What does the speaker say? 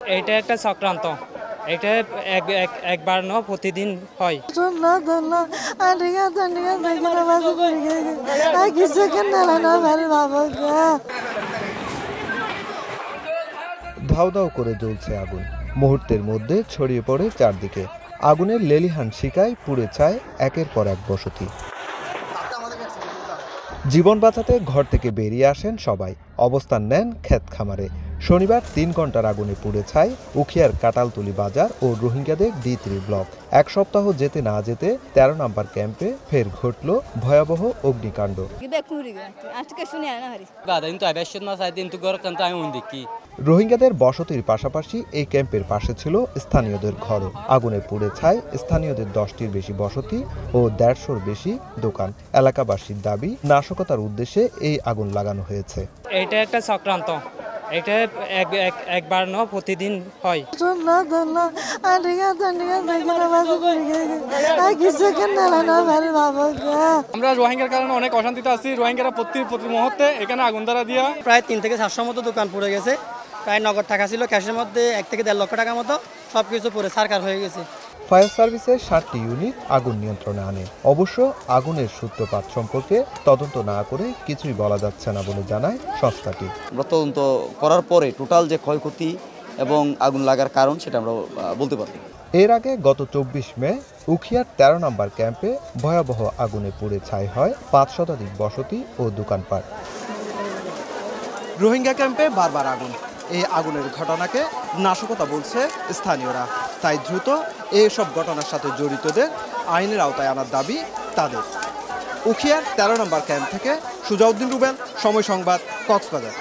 এটা একটা চক্রান্ত। এটা একবার নয়, প্রতিদিন হয়। ধাউ ধাউ করে জ্বলছে আগুন, মুহূর্তের মধ্যে ছড়িয়ে পড়ে চারদিকে। আগুনের লেলিহান শিকায় পুড়ে ছায় একের পর এক বসতি। জীবন বাঁচাতে ঘর থেকে বেরিয়ে আসেন সবাই, অবস্থান নেন ক্ষেত খামারে। শনিবার ৩ ঘন্টার আগুনে পুড়ে ছাই উখিয়ার কাটালতলী বাজার ও রোহিঙ্গাদের D3 ব্লক। এক সপ্তাহ যেতে না যেতে ১৩ নম্বর ক্যাম্পে ফের ঘটল ভয়াবহ অগ্নিকাণ্ড। রোহিঙ্গাদের বসতির পাশাপাশি এই ক্যাম্পের পাশে ছিল স্থানীয়দের ঘরও। আগুনে পুড়ে ছাই স্থানীয়দের ১০টির বেশি বসতি ও ১৫০'র বেশি দোকান। এলাকাবাসীর দাবি, নাশকতার উদ্দেশ্যে এই আগুন লাগানো হয়েছে। এটা একটা চক্রান্ত। এটা একবার নয়, প্রতিদিন হয়। আমরা রোহিঙ্গার কারণে অনেক অশান্তিতে আছি। রোহিঙ্গারা প্রতি মুহূর্তে এখানে আগুন ধরা দিয়া প্রায় ৩ থেকে ৭০০ মতো দোকান পুড়ে গেছে। প্রায় নগদ টাকা ছিল, ক্যাশের মধ্যে ১ থেকে ১.৫ লক্ষ টাকার মতো সবকিছু পুরো ছারখার হয়ে গেছে। ফায়ার সার্ভিসের ৭টি ইউনিট আগুন নিয়ন্ত্রণে আনে। অবশ্য আগুনের সূত্রপাত সম্পর্কে তদন্ত না করে কিছুই বলা যাচ্ছে না বলে জানায় সংস্থাটি। আমরা তদন্ত করার পরে টোটাল যে ক্ষয়ক্ষতি এবং আগুন লাগার কারণ সেটা আমরা বলতে পারবো। এর আগে গত ২৪ মে উখিয়ার ১৩ নম্বর ক্যাম্পে ভয়াবহ আগুনে পুড়ে ছাই হয় ৫ শতাধিক বসতি ও দোকানপাট। রোহিঙ্গা ক্যাম্পে বারবার আগুন, এই আগুনের ঘটনাকে নাশকতা বলছে স্থানীয়রা। তাই দ্রুত এইসব ঘটনার সাথে জড়িতদের আইনের আওতায় আনার দাবি তাদের। উখিয়ার ১৩ নম্বর ক্যাম্প থেকে সুজাউদ্দিন রুবেল, সময় সংবাদ, কক্সবাজার।